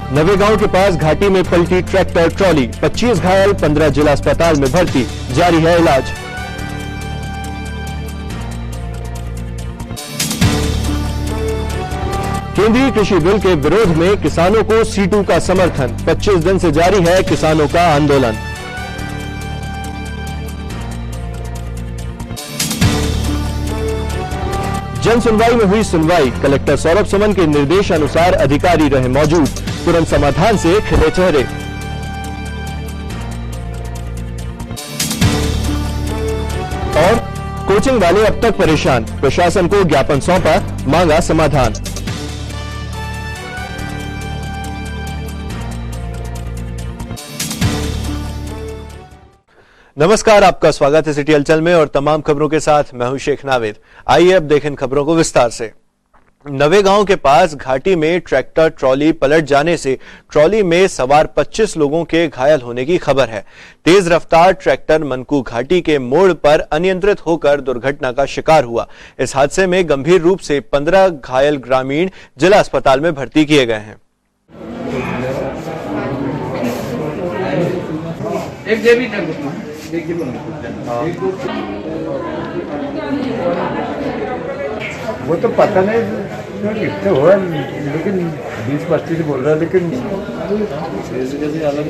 नवेगांव के पास घाटी में पलटी ट्रैक्टर ट्रॉली, 25 घायल, 15 जिला अस्पताल में भर्ती, जारी है इलाज। केंद्रीय कृषि बिल के विरोध में किसानों को सीटू का समर्थन, 25 दिन से जारी है किसानों का आंदोलन। जन सुनवाई में हुई सुनवाई, कलेक्टर सौरभ सुमन के निर्देशानुसार अधिकारी रहे मौजूद, तुरंत समाधान से खिले चेहरे। और कोचिंग वाले अब तक परेशान, प्रशासन को ज्ञापन सौंपा, मांगा समाधान। नमस्कार, आपका स्वागत है सिटी हलचल में और तमाम खबरों के साथ मैं हूं शेख नावेद। आइए अब देखें खबरों को विस्तार से। नवेगांव के पास घाटी में ट्रैक्टर ट्रॉली पलट जाने से ट्रॉली में सवार 25 लोगों के घायल होने की खबर है। तेज रफ्तार ट्रैक्टर मनकू घाटी के मोड़ पर अनियंत्रित होकर दुर्घटना का शिकार हुआ। इस हादसे में गंभीर रूप से 15 घायल ग्रामीण जिला अस्पताल में भर्ती किए गए हैं। वो तो पता नहीं कितने हुआ, लेकिन 20-25 बोल रहा है, लेकिन कैसे अलग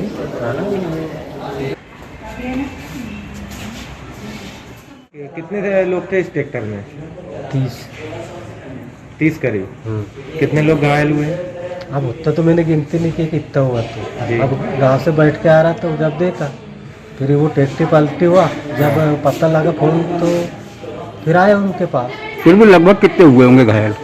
कितने लोग थे इस ट्रैक्टर में? 30 करीब। कितने लोग घायल हुए? अब उतना तो मैंने गिनती नहीं की कि कितना हुआ। तो अब गांव से बैठ के आ रहा था, जब देखा फिर वो टैक्सी पलटी हुआ, जब पता लगा फोन तो फिर आए उनके पास। फिर भी लगभग कितने हुए होंगे घायल?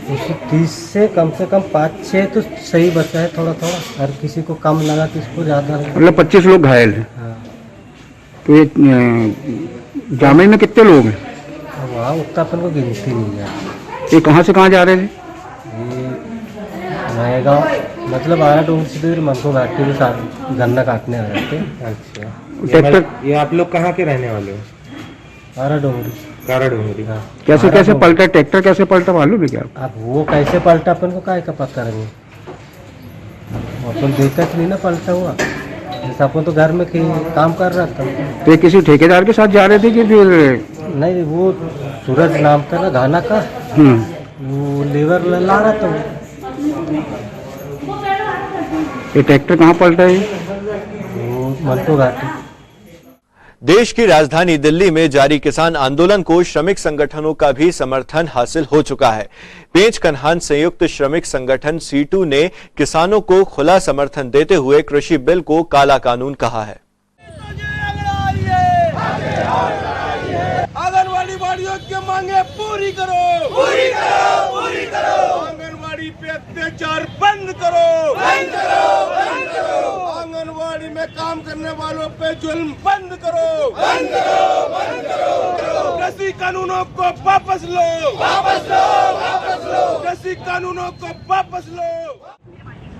उसी 30 से कम 5-6 तो सही बचा है, थोड़ा थोड़ा, हर किसी को कम लगा, किसको ज़्यादा। मतलब 25 लोग घायल हैं। हाँ। तो ये जामे में कितने लोग हैं? वहाँ उतना अपन को गिनती नहीं है। ये कहाँ से कहाँ जा रहे थे? ये नवेगांव मतलब आया डोंग से दूर मनको घाटी के साथ गन्ना काटने आ रहे थे। अच्छा, ट्रैक्टर ये आप लोग कहाँ के रहने वाले हो? कारा डोंगरी। हाँ। कैसे पलटा ट्रैक्टर, कैसे पलटा मालूम है क्या? अब वो कैसे पलटा अपन को काय का पता नहीं, अपन देखा नहीं ना पलटा हुआ, जैसे अपन तो घर में काम कर रहा था। तो ये किसी ठेकेदार के साथ जा रहे थे कि फिर? नहीं, वो सूरज नाम था ना घाना का, वो लेबर ला रहा था। ये ट्रैक्टर कहाँ पलटा है? वो मनको घाटी। देश की राजधानी दिल्ली में जारी किसान आंदोलन को श्रमिक संगठनों का भी समर्थन हासिल हो चुका है। पेंच कन्हान संयुक्त श्रमिक संगठन सीटू ने किसानों को खुला समर्थन देते हुए कृषि बिल को काला कानून कहा है। आंगनवाड़ी वाड़ियों की मांगे पूरी करो, पूरी करो, पूरी करो। आंगनवाड़ी पे अत्याचार बंद करो, बंद करो, बंद करो। आंगनवाड़ी में काम करने वालों पे जुल्म बंद करो, बंद करो, बंद करो। कृषि कानूनों को वापस लो, वापस लो, वापस लो। कृषि कानूनों को वापस लो।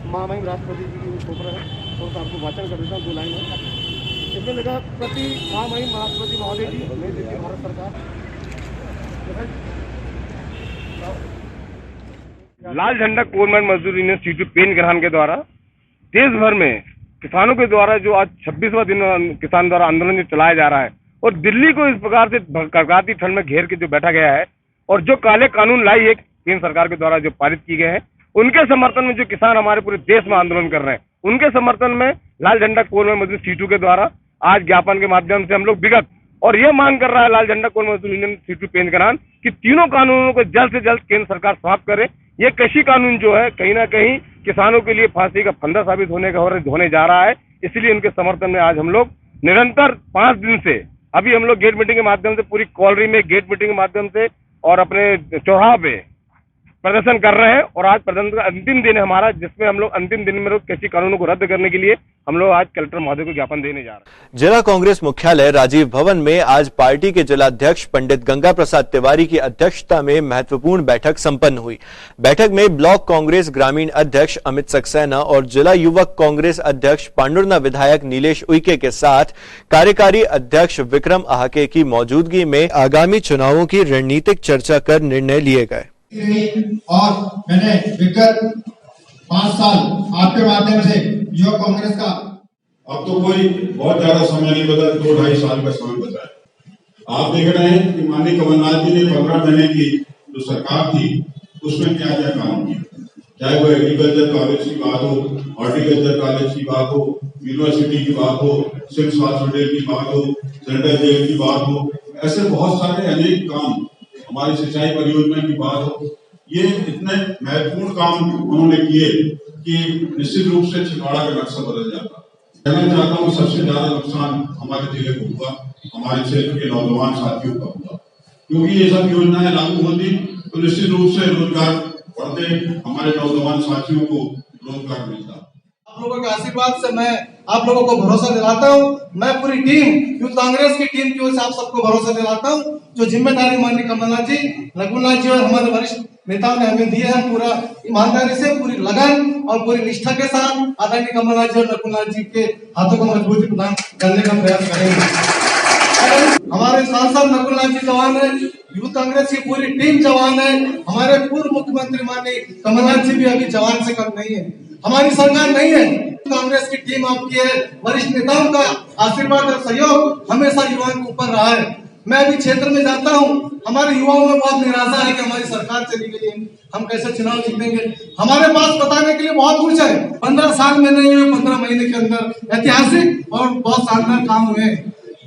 महामहिम राष्ट्रपति जी की ऊपर तो आपको वाचन कर देता हूँ 2 लाइन में। इसमें लिखा प्रति महामहिम राष्ट्रपति महोदय जी, नई दिल्ली, भारत सरकार। लाल झंडा कोरमैन मजदूर यूनियन सीटू पेंच कन्हान के द्वारा देश भर में किसानों के द्वारा जो आज 26वां दिन किसान द्वारा आंदोलन चलाया जा रहा है और दिल्ली को इस प्रकार से कड़कड़ाती ठंड में घेर के जो बैठा गया है और जो काले कानून लाई है केंद्र सरकार के द्वारा जो पारित किए गए हैं, उनके समर्थन में जो किसान हमारे पूरे देश में आंदोलन कर रहे हैं, उनके समर्थन में लाल झंडा कोरमैन मजदूर सीटू के द्वारा आज ज्ञापन के माध्यम से हम लोग विगत और ये मांग कर रहा है लाल झंडा कोरमैन मजदूर यूनियन सीटू पेंच कन्हान कि तीनों कानूनों को जल्द से जल्द केंद्र सरकार समाप्त करे। ये कृषि कानून जो है कहीं ना कहीं किसानों के लिए फांसी का फंदा साबित होने जा रहा है। इसलिए उनके समर्थन में आज हम लोग निरंतर 5 दिन से अभी हम लोग गेट मीटिंग के माध्यम से पूरी कॉलोनी में गेट मीटिंग के माध्यम से और अपने चौराहा पे प्रदर्शन कर रहे हैं और आज प्रदर्शन का अंतिम दिन है हमारा, जिसमें हम लोग अंतिम दिन में कृषि कानूनों को रद्द करने के लिए हम लोग आज कलेक्टर महोदय को ज्ञापन देने जा रहे हैं। जिला कांग्रेस मुख्यालय राजीव भवन में आज पार्टी के जिलाध्यक्ष पंडित गंगा प्रसाद तिवारी की अध्यक्षता में महत्वपूर्ण बैठक संपन्न हुई। बैठक में ब्लॉक कांग्रेस ग्रामीण अध्यक्ष अमित सक्सेना और जिला युवक कांग्रेस अध्यक्ष पांडुरना विधायक नीलेश उइके के साथ कार्यकारी अध्यक्ष विक्रम आहाके की मौजूदगी में आगामी चुनावों की रणनीतिक चर्चा कर निर्णय लिए गए। और मैंने विगत 5 साल आपके माध्यम से युवा कांग्रेस का, अब तो कोई बहुत ज्यादा समय नहीं बचा, 2-2.5 साल का समय बचा है। आप देख रहे हैं कि माननीय कमलनाथ जी ने 15 महीने की जो सरकार थी उसमें क्या क्या काम किया, चाहे वो एग्रीकल्चर कॉलेज की बात हो, हॉर्टिकल्चर कॉलेज की बात हो, यूनिवर्सिटी की बात हो, सिम्स हॉस्पिटल की बात हो, सेंट्रल जेल की बात हो, ऐसे बहुत सारे अनेक काम, हमारी सिंचाई परियोजना की बात हो, ये इतने महत्वपूर्ण काम उन्होंने किए कि निश्चित रूप से छिंदवाड़ा का नक्शा बदल जाता। मैं चाहता हूँ सबसे ज्यादा नुकसान हमारे जिले को हुआ, हमारे क्षेत्र के नौजवान साथियों का हुआ, क्योंकि ये सब योजनाएं लागू होती तो निश्चित रूप से रोजगार बढ़ते, हमारे नौजवान साथियों को रोजगार मिलता। आप लोगों के आशीर्वाद से मैं आप लोगों को भरोसा दिलाता हूं, मैं पूरी टीम यूथ कांग्रेस की टीम की ओर से आप सबको भरोसा दिलाता हूं, जो जिम्मेदारी माननीय कमलनाथ जी, रघुनाथ जी और हमारे वरिष्ठ नेताओं ने हमें दिए हैं, पूरा ईमानदारी से, पूरी लगन और पूरी निष्ठा के साथ आदरणीय कमलनाथ जी और रघुनाथ जी के हाथों को मजबूती प्रदान करने का प्रयास करेंगे। हमारे सांसद रघुनाथ जी जवान है, यूथ कांग्रेस की पूरी टीम जवान है, हमारे पूर्व मुख्यमंत्री माननीय कमलनाथ जी भी अभी जवान से कम नहीं है, हमारी सरकार नहीं है, कांग्रेस की टीम आपकी है, वरिष्ठ नेताओं का आशीर्वाद और सहयोग हमेशा युवाओं के ऊपर रहा है। मैं अभी क्षेत्र में जाता हूँ, हमारे युवाओं में बहुत निराशा है कि हमारी सरकार चली गई है, हम कैसे चुनाव जीतेंगे। हमारे पास बताने के लिए बहुत कुछ है, 15 साल में नहीं हुए, 15 महीने के अंदर ऐतिहासिक और बहुत शानदार काम हुए।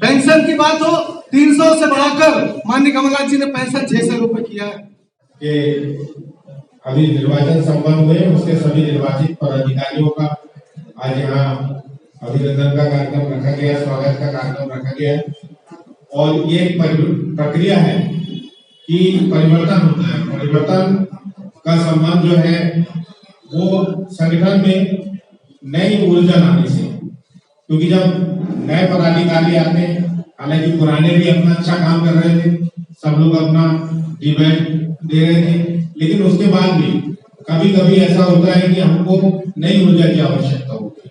पेंशन की बात हो, 300 से बढ़ाकर माननीय कमलनाथ जी ने पेंशन 600 रुपए किया है। अभी निर्वाचन संपन्न हुए, उसके सभी निर्वाचित पदाधिकारियों का आज यहाँ अभिनंदन का कार्यक्रम रखा गया, स्वागत का कार्यक्रम रखा गया और ये प्रक्रिया है कि परिवर्तन होता है। परिवर्तन का संबंध जो है वो संगठन में नई ऊर्जा लाने से, क्योंकि जब नए पदाधिकारी आते हैं, हालांकि पुराने भी अपना अच्छा काम कर रहे थे, सब लोग अपना डिबेट दे रहे थे, लेकिन उसके बाद भी कभी कभी ऐसा होता है कि हमको नई ऊर्जा की आवश्यकता होती है।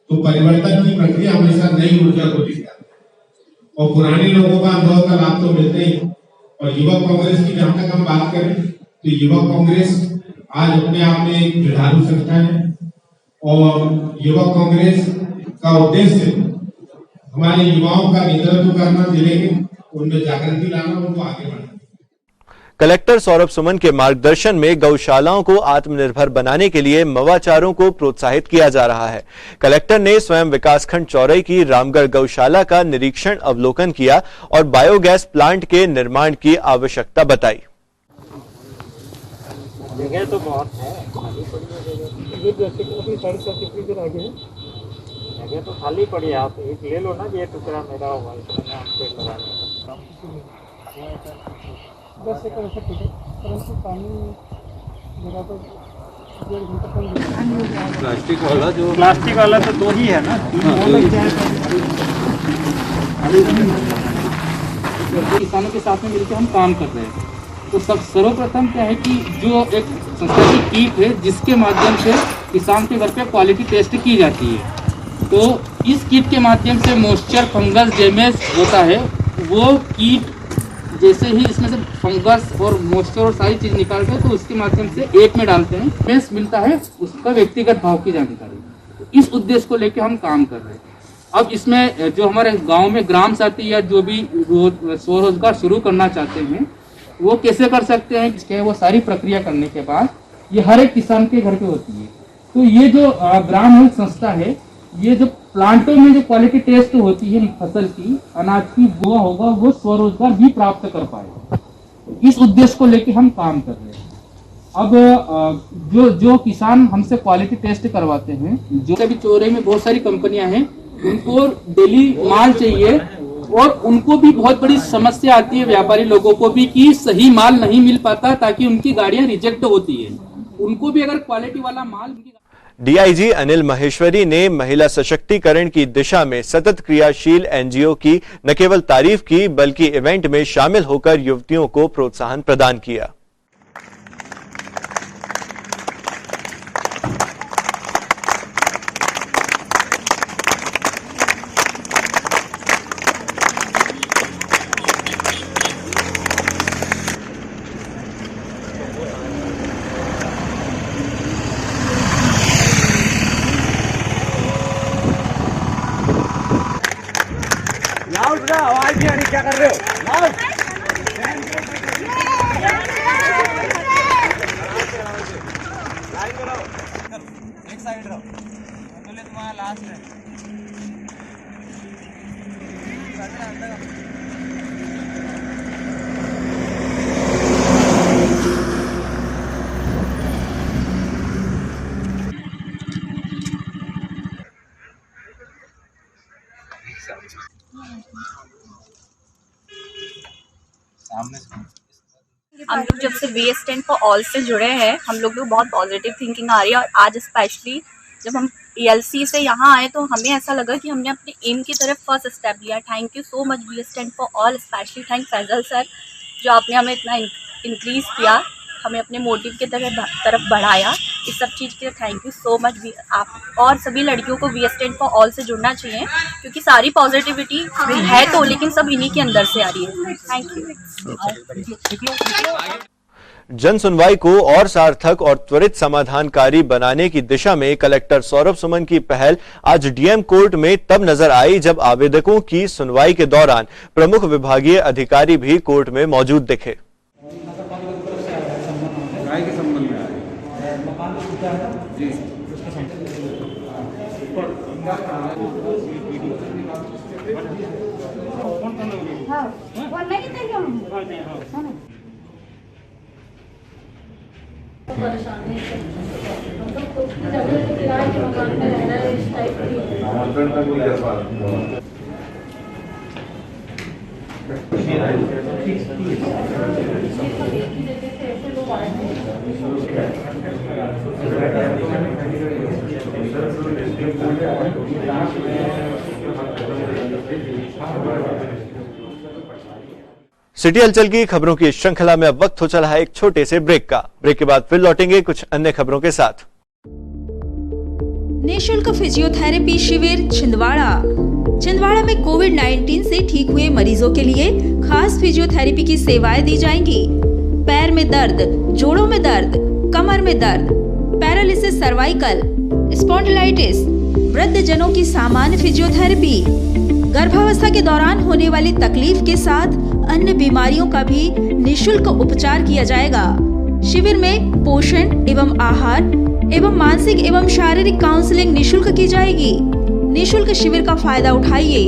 तो परिवर्तन की प्रक्रिया हमेशा नई ऊर्जा को दिखता है और पुराने लोगों का अनुभव का लाभ तो मिलते ही। और युवा कांग्रेस की जहां तक हम बात करें तो युवा कांग्रेस आज अपने आप में एक जुझारू संगठन है और युवा कांग्रेस का उद्देश्य हमारे युवाओं का नेतृत्व करना, जिले में उनमें जागृति लाना, उनको आगे बढ़ाना। कलेक्टर सौरभ सुमन के मार्गदर्शन में गौशालाओं को आत्मनिर्भर बनाने के लिए नवाचारों को प्रोत्साहित किया जा रहा है। कलेक्टर ने स्वयं विकासखंड चौरई की रामगढ़ गौशाला का निरीक्षण अवलोकन किया और बायोगैस प्लांट के निर्माण की आवश्यकता बताई। जगह तो बहुत है, जगह तो खाली पड़ी है, आप एक ले लो ना, ये टुकड़ा मेरा होगा, इसमें आप पेड़ लगा लो। बस एक ऐसा ठीक है, परंतु पानी जगह पर प्लास्टिक वाला तो 2 ही है ना, किसानों के साथ में मिलकर हम काम कर रहे हैं। तो सर्वप्रथम क्या है कि जो एक संस्था की कीट है जिसके माध्यम से किसान के घर पे क्वालिटी टेस्ट की जाती है, तो इस कीट के माध्यम से मॉइस्चर, फंगस, डैमेज होता है, वो कीट जैसे ही इसमें से फंगस और मॉइस्चर और सारी चीज निकालते हैं तो उसके माध्यम से एक में डालते हैं, बेस मिलता है उसका व्यक्तिगत भाव की जानकारी। इस उद्देश्य को लेकर हम काम कर रहे हैं। अब इसमें जो हमारे गांव में ग्राम साथी या जो भी स्वरोजगार शुरू करना चाहते हैं वो कैसे कर सकते हैं, इसके वो सारी प्रक्रिया करने के बाद ये हर एक किसान के घर पे होती है। तो ये जो ग्राम हेल्थ संस्था है, ये जो प्लांटों में जो क्वालिटी टेस्ट होती है फसल की, अनाज की, वो होगा, वो स्वरोजगार भी प्राप्त कर पाएगा। इस उद्देश्य को लेकर हम काम कर रहे हैं। अब जो किसान हमसे क्वालिटी टेस्ट करवाते हैं, जो अभी चौरई में बहुत सारी कंपनियां हैं, उनको डेली माल चाहिए और उनको भी बहुत बड़ी समस्या आती है, व्यापारी लोगों को भी, कि सही माल नहीं मिल पाता ताकि उनकी गाड़ियां रिजेक्ट होती है। उनको भी अगर क्वालिटी वाला माल डीआईजी अनिल महेश्वरी ने महिला सशक्तिकरण की दिशा में सतत क्रियाशील एनजीओ की न केवल तारीफ की बल्कि इवेंट में शामिल होकर युवतियों को प्रोत्साहन प्रदान किया। आवाज नहीं आ रही, क्या कर रहे हो? एक साइड रहो, बोले तुम्हारा लास्ट है। हम लोग जब से वी स्टैंड फॉर ऑल से जुड़े हैं, हम लोग को बहुत पॉजिटिव थिंकिंग आ रही है। और आज स्पेशली जब हम ELC से यहाँ आए तो हमें ऐसा लगा कि हमने अपने एम की तरफ फर्स्ट स्टेप लिया। Thank you so much we stand for all, specially thank Faisal sir जो आपने हमें इतना इंक्रीज़ किया, हमें अपने मोटिव की तरफ बढ़ाया। इस सब चीज़ के लिए थैंक यू सो मच। आप और सभी लड़कियों को वी स्टैंड फॉर ऑल से जुड़ना चाहिए, क्योंकि सारी पॉजिटिविटी है तो, लेकिन सब इन्हीं के अंदर से आ रही है। Thank you. जन सुनवाई को और सार्थक और त्वरित समाधानकारी बनाने की दिशा में कलेक्टर सौरभ सुमन की पहल आज डीएम कोर्ट में तब नजर आई जब आवेदकों की सुनवाई के दौरान प्रमुख विभागीय अधिकारी भी कोर्ट में मौजूद दिखे। सिटी हलचल की खबरों की श्रृंखला में अब वक्त हो चला है एक छोटे से ब्रेक का। ब्रेक के बाद फिर लौटेंगे कुछ अन्य खबरों के साथ। निःशुल्क फिजियोथेरेपी शिविर छिंदवाड़ा में कोविड-19 से ठीक हुए मरीजों के लिए खास फिजियोथेरेपी की सेवाएं दी जाएंगी। पैर में दर्द, जोड़ों में दर्द, कमर में दर्द, पैरालिसिस सर्वाइकल, स्पॉन्डिलाइटिस, वृद्ध जनों की सामान्य फिजियोथेरेपी, गर्भावस्था के दौरान होने वाली तकलीफ के साथ अन्य बीमारियों का भी निःशुल्क उपचार किया जाएगा। शिविर में पोषण एवं आहार एवं मानसिक एवं शारीरिक काउंसलिंग निःशुल्क की जाएगी। निःशुल्क शिविर का फायदा उठाइए।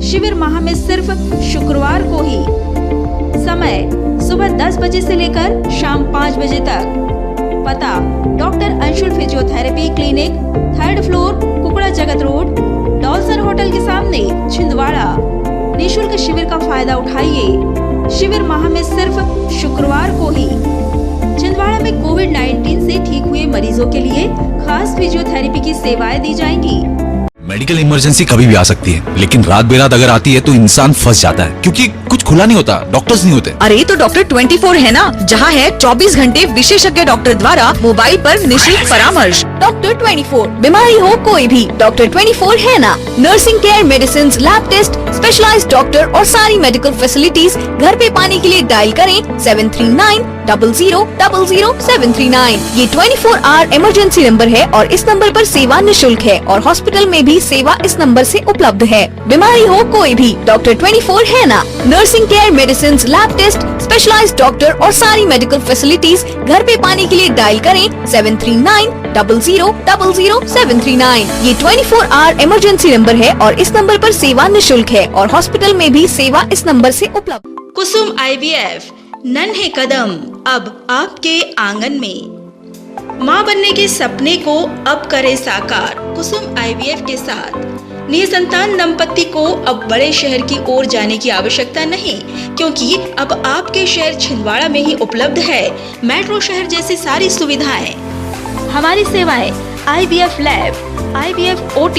शिविर माह में सिर्फ शुक्रवार को ही। समय सुबह 10 बजे से लेकर शाम 5 बजे तक। पता doctor Anshul physiotherapy clinic, 3rd floor, Kukda Jagat road, डॉल्सन hotel के सामने, छिंदवाड़ा। निःशुल्क शिविर का फायदा उठाइए। शिविर माह में सिर्फ शुक्रवार को ही। छिंदवाड़ा में कोविड-19 से ठीक हुए मरीजों के लिए खास फिजियोथेरेपी की सेवाएं दी जाएंगी। मेडिकल इमरजेंसी कभी भी आ सकती है, लेकिन रात बेरात अगर आती है तो इंसान फंस जाता है, क्योंकि कुछ खुला नहीं होता, डॉक्टर्स नहीं होते। अरे तो डॉक्टर 24 है ना, जहाँ है 24 घंटे विशेषज्ञ डॉक्टर द्वारा मोबाइल पर निःशुल्क परामर्श। डॉक्टर 24, बीमारी हो कोई भी, डॉक्टर 24 है ना। Nursing care, medicine, lab test, specialised doctor और सारी मेडिकल फैसिलिटीज घर पे पाने के लिए डायल करें 739000739। ये 24 आवर इमरजेंसी नंबर है और इस नंबर पर सेवा निःशुल्क है और हॉस्पिटल में भी सेवा इस नंबर से उपलब्ध है। बीमारी हो कोई भी, डॉक्टर 24 है ना। Nursing care, medicine, lab test, specialised doctor और सारी मेडिकल फैसिलिटीज घर पे पाने के लिए डायल करें 739000739। ये 24 आवर इमरजेंसी नंबर है और इस नंबर पर सेवा निःशुल्क है और हॉस्पिटल में भी सेवा इस नंबर से उपलब्ध। कुसुम IVF, नन्हे कदम अब आपके आंगन में। माँ बनने के सपने को अब करे साकार। कुसुम IVF के साथ निसंतान दंपति को अब बड़े शहर की ओर जाने की आवश्यकता नहीं, क्योंकि अब आपके शहर छिंदवाड़ा में ही उपलब्ध है मेट्रो शहर जैसी सारी सुविधाएं। हमारी सेवाएं IVF lab, IVF OT,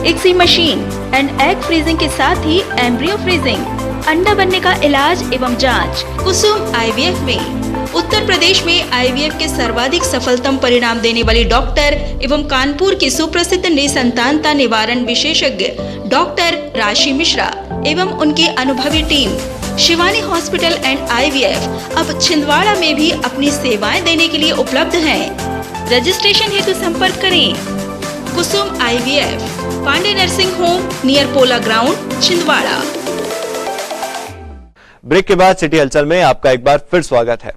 ICSI machine and egg freezing के साथ ही एम्ब्रियो फ्रीजिंग, अंडा बनने का इलाज एवं जांच। कुसुम IVF में उत्तर प्रदेश में IVF के सर्वाधिक सफलतम परिणाम देने वाली डॉक्टर एवं कानपुर की सुप्रसिद्ध निसंतानता निवारण विशेषज्ञ डॉक्टर राशि मिश्रा एवं उनकी अनुभवी team Shivani hospital and IVF अब छिंदवाड़ा में भी अपनी सेवाएं देने के लिए उपलब्ध हैं। रजिस्ट्रेशन हेतु संपर्क करें Kusum IVF, Pandey nursing home, near Pola ground, Chhindwara. Break के बाद सिटी हलचल में आपका एक बार फिर स्वागत है।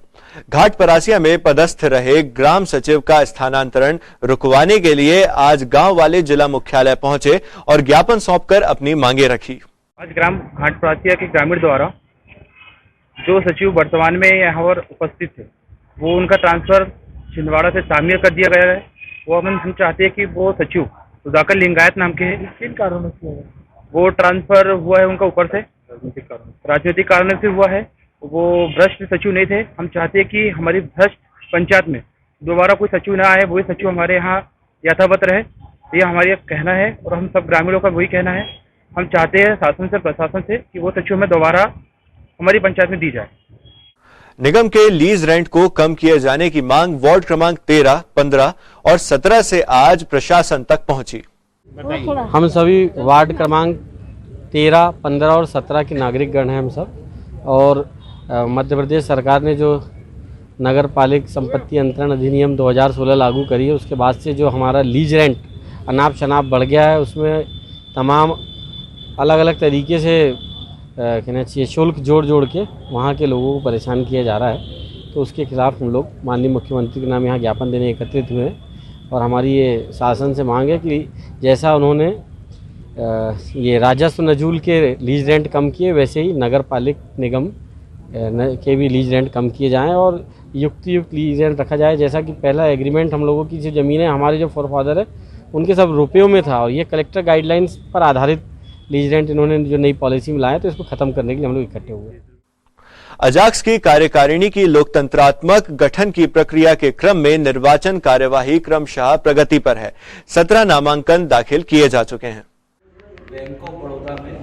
घाट परासिया में पदस्थ रहे ग्राम सचिव का स्थानांतरण रुकवाने के लिए आज गांव वाले जिला मुख्यालय पहुंचे और ज्ञापन सौंपकर अपनी मांगे रखी। आज ग्राम घाट परासिया के ग्रामीण द्वारा जो सचिव वर्तमान में यहाँ पर उपस्थित थे वो उनका ट्रांसफर छिंदवाड़ा से शामिल कर दिया गया है। वो हम चाहते हैं कि वो सचिव सुधाकर लिंगायत नाम के हैं। किन कारणों से वो ट्रांसफर हुआ है? उनका ऊपर से राजनीतिक कारणों से हुआ है। वो भ्रष्ट सचिव नहीं थे। हम चाहते हैं कि हमारी भ्रष्ट पंचायत में दोबारा कोई सचिव ना आए, वही सचिव हमारे यहाँ यथावत रहे। ये हमारा कहना है और हम सब ग्रामीणों का वही कहना है। हम चाहते हैं शासन से, प्रशासन से कि वो सचिव में दोबारा हमारी पंचायत में दी जाए। निगम के लीज रेंट को कम किए जाने की मांग वार्ड क्रमांक 13, 15 और 17 से आज प्रशासन तक पहुंची। हम सभी वार्ड क्रमांक 13, 15 और 17 के नागरिकगण हैं हम सब। और मध्य प्रदेश सरकार ने जो नगर पालिक संपत्ति अंतरण अधिनियम 2016 लागू करी है, उसके बाद से जो हमारा लीज रेंट अनाप शनाप बढ़ गया है, उसमें तमाम अलग अलग तरीके से कहना चाहिए शुल्क जोड़ के वहाँ के लोगों को परेशान किया जा रहा है। तो उसके खिलाफ हम लोग माननीय मुख्यमंत्री के नाम यहाँ ज्ञापन देने एकत्रित हुए हैं और हमारी ये शासन से मांग है कि जैसा उन्होंने ये राजस्व नजूल के लीज रेंट कम किए, वैसे ही नगर पालिक निगम के भी लीज रेंट कम किए जाएं और युक्त लीज रेंट रखा जाए। जैसा कि पहला एग्रीमेंट हम लोगों की जो ज़मीनें हमारे जो फोरफादर है उनके सब रुपयों में था और ये कलेक्टर गाइडलाइंस पर आधारित लीज रेंट इन्होंने जो नई पॉलिसी में लाया, तो इसको खत्म करने के लिए हम लोग इकट्ठे हुए। अजाक्स की कार्यकारिणी की लोकतंत्रात्मक गठन की प्रक्रिया के क्रम में निर्वाचन कार्यवाही क्रमशः प्रगति पर है। 17 नामांकन दाखिल किए जा चुके हैं। बैंक ऑफ बड़ौदा में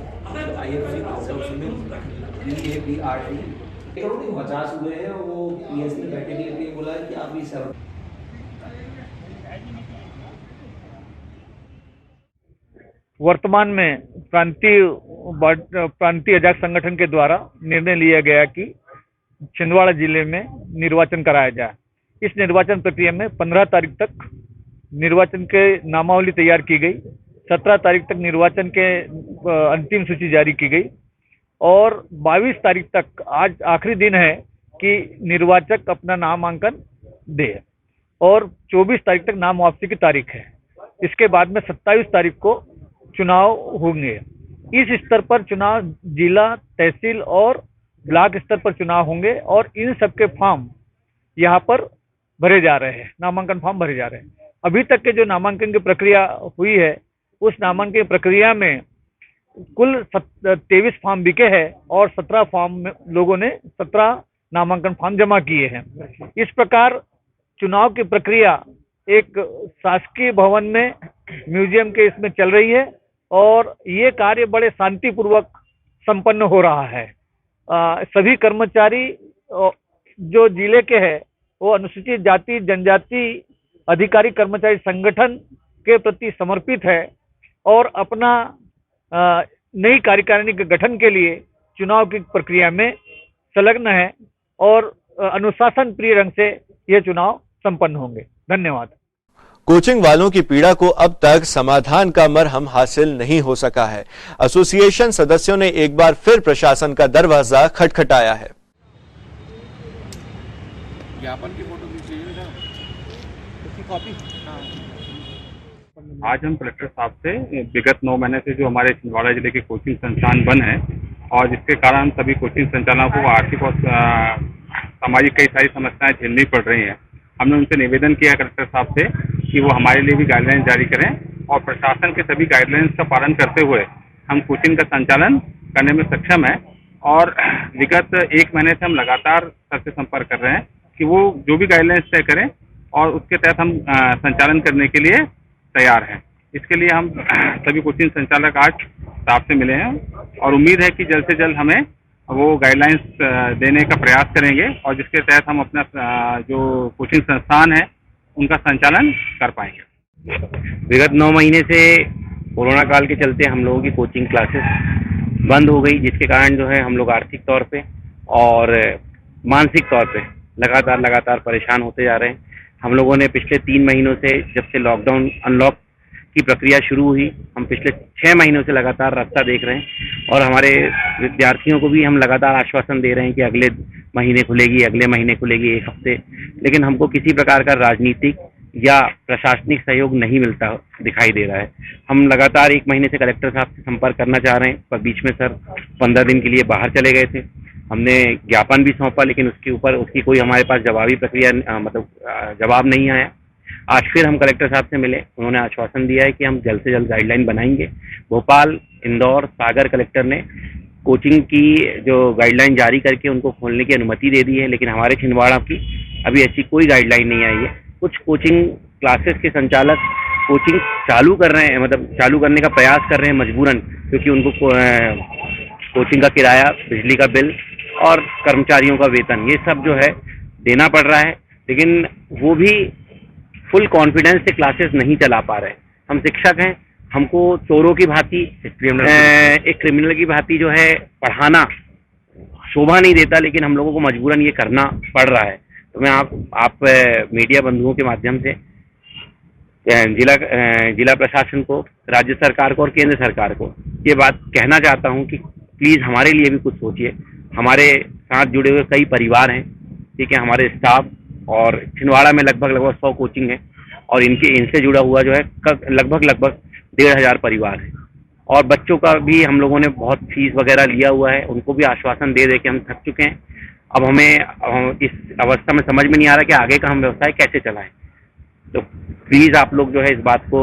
IFC 50 हुए हैं और वो PS ने बैठने के लिए बोला है कि आप भी सब वर्तमान में प्रांतीय अजाक्स संगठन के द्वारा निर्णय लिया गया कि छिंदवाड़ा जिले में निर्वाचन कराया जाए। इस निर्वाचन प्रक्रिया में 15 तारीख तक निर्वाचन के नामावली तैयार की गई, 17 तारीख तक निर्वाचन के अंतिम सूची जारी की गई और 22 तारीख तक आज आखिरी दिन है कि निर्वाचक अपना नामांकन दे और 24 तारीख तक नाम वापसी की तारीख है। इसके बाद में 27 तारीख को चुनाव होंगे। इस स्तर पर चुनाव जिला, तहसील और ब्लॉक स्तर पर चुनाव होंगे और इन सबके फॉर्म यहाँ पर भरे जा रहे हैं, नामांकन फॉर्म भरे जा रहे हैं। अभी तक के जो नामांकन की प्रक्रिया हुई है, उस नामांकन प्रक्रिया में कुल 23 फॉर्म बिके हैं और 17 फॉर्म लोगों ने 17 नामांकन फॉर्म जमा किए हैं। इस प्रकार चुनाव की प्रक्रिया एक शासकीय भवन में म्यूजियम के इसमें चल रही है और ये कार्य बड़े शांतिपूर्वक संपन्न हो रहा है। सभी कर्मचारी जो जिले के हैं वो अनुसूचित जाति जनजाति अधिकारी कर्मचारी संगठन के प्रति समर्पित है और अपना नई कार्यकारिणी के गठन के लिए चुनाव की प्रक्रिया में संलग्न है और अनुशासन प्रिय ढंग से ये चुनाव संपन्न होंगे। धन्यवाद। कोचिंग वालों की पीड़ा को अब तक समाधान का मरहम हासिल नहीं हो सका है। एसोसिएशन सदस्यों ने एक बार फिर प्रशासन का दरवाजा खटखटाया है। ज्ञापन की फोटो खींचिए, उसकी कॉपी। आज हम कलेक्टर साहब से विगत 9 महीने से जो हमारे छिंदवाड़ा जिले के कोचिंग संस्थान बंद है और जिसके कारण सभी कोचिंग संचालकों को आर्थिक और सामाजिक कई सारी समस्याएं झेलनी पड़ रही हैं। हमने उनसे निवेदन किया कलेक्टर साहब से कि वो हमारे लिए भी गाइडलाइन जारी करें और प्रशासन के सभी गाइडलाइंस का पालन करते हुए हम कोचिंग का संचालन करने में सक्षम है। और विगत 1 महीने से हम लगातार सर से संपर्क कर रहे हैं कि वो जो भी गाइडलाइंस तय करें और उसके तहत हम संचालन करने के लिए तैयार हैं। इसके लिए हम सभी कोचिंग संचालक आज साहब से मिले हैं और उम्मीद है कि जल्द से जल्द हमें वो गाइडलाइंस देने का प्रयास करेंगे और जिसके तहत हम अपना जो कोचिंग संस्थान है उनका संचालन कर पाएंगे। विगत 9 महीने से कोरोना काल के चलते हम लोगों की कोचिंग क्लासेस बंद हो गई, जिसके कारण जो है हम लोग आर्थिक तौर पे और मानसिक तौर पे लगातार परेशान होते जा रहे हैं। हम लोगों ने पिछले 3 महीनों से जब से लॉकडाउन अनलॉक की प्रक्रिया शुरू हुई। हम पिछले 6 महीनों से लगातार रास्ता देख रहे हैं और हमारे विद्यार्थियों को भी हम लगातार आश्वासन दे रहे हैं कि अगले महीने खुलेगी, अगले महीने खुलेगी, 1 हफ्ते, लेकिन हमको किसी प्रकार का राजनीतिक या प्रशासनिक सहयोग नहीं मिलता दिखाई दे रहा है। हम लगातार 1 महीने से कलेक्टर साहब से संपर्क करना चाह रहे हैं, पर बीच में सर 15 दिन के लिए बाहर चले गए थे। हमने ज्ञापन भी सौंपा, लेकिन उसकी कोई हमारे पास जवाबी प्रक्रिया जवाब नहीं आया। आज फिर हम कलेक्टर साहब से मिले, उन्होंने आश्वासन दिया है कि हम जल्द से जल्द गाइडलाइन बनाएंगे। भोपाल, इंदौर, सागर कलेक्टर ने कोचिंग की जो गाइडलाइन जारी करके उनको खोलने की अनुमति दे दी है, लेकिन हमारे छिंदवाड़ा की अभी ऐसी कोई गाइडलाइन नहीं आई है। कुछ कोचिंग क्लासेस के संचालक कोचिंग चालू कर रहे हैं, चालू करने का प्रयास कर रहे हैं मजबूरन, क्योंकि उनको कोचिंग का किराया, बिजली का बिल और कर्मचारियों का वेतन, ये सब जो है देना पड़ रहा है, लेकिन वो भी फुल कॉन्फिडेंस से क्लासेस नहीं चला पा रहे। हम शिक्षक हैं, हमको चोरों की भांति, एक क्रिमिनल की भांति जो है पढ़ाना शोभा नहीं देता, लेकिन हम लोगों को मजबूरन ये करना पड़ रहा है। तो मैं आप मीडिया बंधुओं के माध्यम से जिला प्रशासन को, राज्य सरकार को और केंद्र सरकार को ये बात कहना चाहता हूं कि प्लीज हमारे लिए भी कुछ सोचिए। हमारे साथ जुड़े हुए कई परिवार हैं, ठीक है, हमारे स्टाफ, और छिंदवाड़ा में लगभग 100 कोचिंग है और इनसे जुड़ा हुआ जो है लगभग 1,500 परिवार है। और बच्चों का भी हम लोगों ने बहुत फीस वगैरह लिया हुआ है, उनको भी आश्वासन दे के हम थक चुके हैं। अब हमें इस अवस्था में समझ में नहीं आ रहा कि आगे का हम व्यवसाय कैसे चलाएं। तो प्लीज आप लोग जो है इस बात को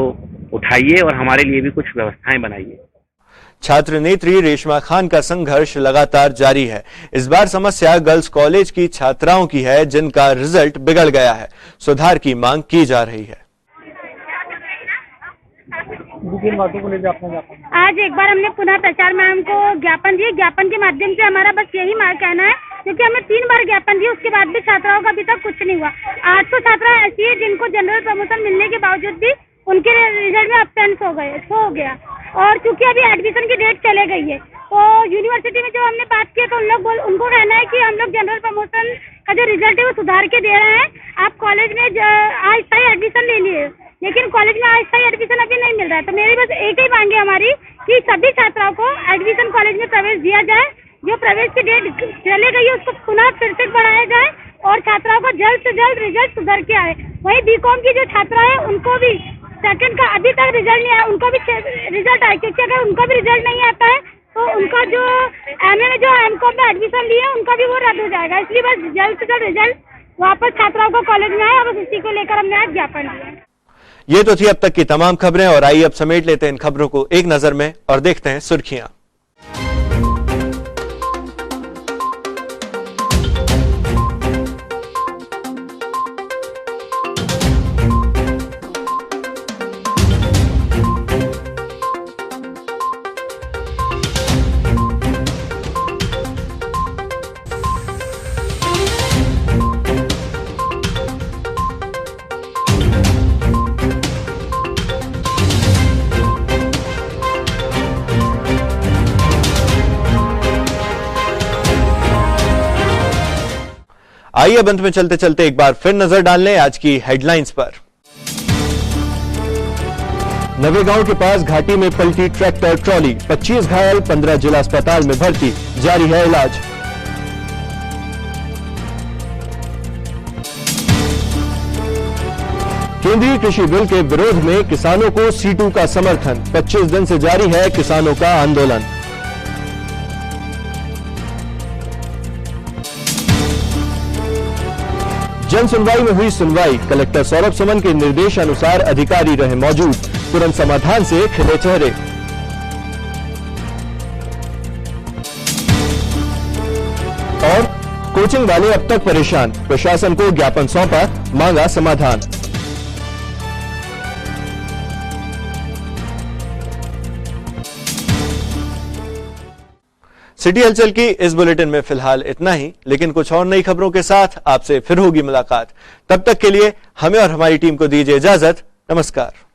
उठाइए और हमारे लिए भी कुछ व्यवस्थाएं बनाइए। छात्र नेत्री रेशमा खान का संघर्ष लगातार जारी है। इस बार समस्या गर्ल्स कॉलेज की छात्राओं की है, जिनका रिजल्ट बिगड़ गया है। सुधार की मांग की जा रही है। आज एक बार हमने पुनः प्रचार मैम को ज्ञापन दिए। ज्ञापन के माध्यम से हमारा बस यही कहना है, क्योंकि हमने 3 बार ज्ञापन दिए, उसके बाद भी छात्राओं का अभी तक कुछ नहीं हुआ। 800 छात्रा ऐसी है जिनको जनरल प्रमोशन मिलने के बावजूद भी उनके रिजल्ट में अब्सेंट हो गया। और चूंकि अभी एडमिशन की डेट चले गई है, तो यूनिवर्सिटी में जब हमने बात की तो उनको कहना है कि हम लोग जनरल प्रमोशन का जो रिजल्ट है वो सुधार के दे रहे हैं, आप कॉलेज में अस्थायी एडमिशन ले लिए, लेकिन कॉलेज में अस्थायी एडमिशन अभी नहीं मिल रहा है। तो मेरी बस एक ही मांग है हमारी कि सभी छात्राओं को एडमिशन कॉलेज में प्रवेश दिया जाए। जो प्रवेश की डेट चले गई है उसको पुनः फिर से बढ़ाया जाए और छात्राओं को जल्द से जल्द रिजल्ट सुधर के आए। वही बीकॉम की जो छात्रा है उनको भी सेकंड का अभी तक रिजल्ट नहीं आया, उनको भी रिजल्ट आए, क्योंकि अगर उनका भी रिजल्ट नहीं आता है तो उनका जो एमए में जो एमकॉम में एडमिशन लिए उनका भी वो रद्द हो जाएगा। इसलिए बस जल्द से जल्द रिजल्ट वापस छात्राओं को कॉलेज में आए और बस इसी को लेकर हमने आज ज्ञापन दिया। ये तो थी अब तक की तमाम खबरें, और आइए अब समेट लेते हैं इन खबरों को एक नजर में और देखते हैं सुर्खियां। आइए अब अंत में चलते चलते एक बार फिर नजर डाल लें आज की हेडलाइंस पर। नवेगांव के पास घाटी में पलटी ट्रैक्टर ट्रॉली, 25 घायल, 15 जिला अस्पताल में भर्ती, जारी है इलाज। केंद्रीय कृषि बिल के विरोध में किसानों को सीटू का समर्थन, 25 दिन से जारी है किसानों का आंदोलन। जन सुनवाई में हुई सुनवाई, कलेक्टर सौरभ सुमन के निर्देशानुसार अधिकारी रहे मौजूद, तुरंत समाधान से खिले चेहरे। और कोचिंग वाले अब तक परेशान, प्रशासन को ज्ञापन सौंपा, मांगा समाधान। सिटी हलचल की इस बुलेटिन में फिलहाल इतना ही, लेकिन कुछ और नई खबरों के साथ आपसे फिर होगी मुलाकात। तब तक के लिए हमें और हमारी टीम को दीजिए इजाजत। नमस्कार।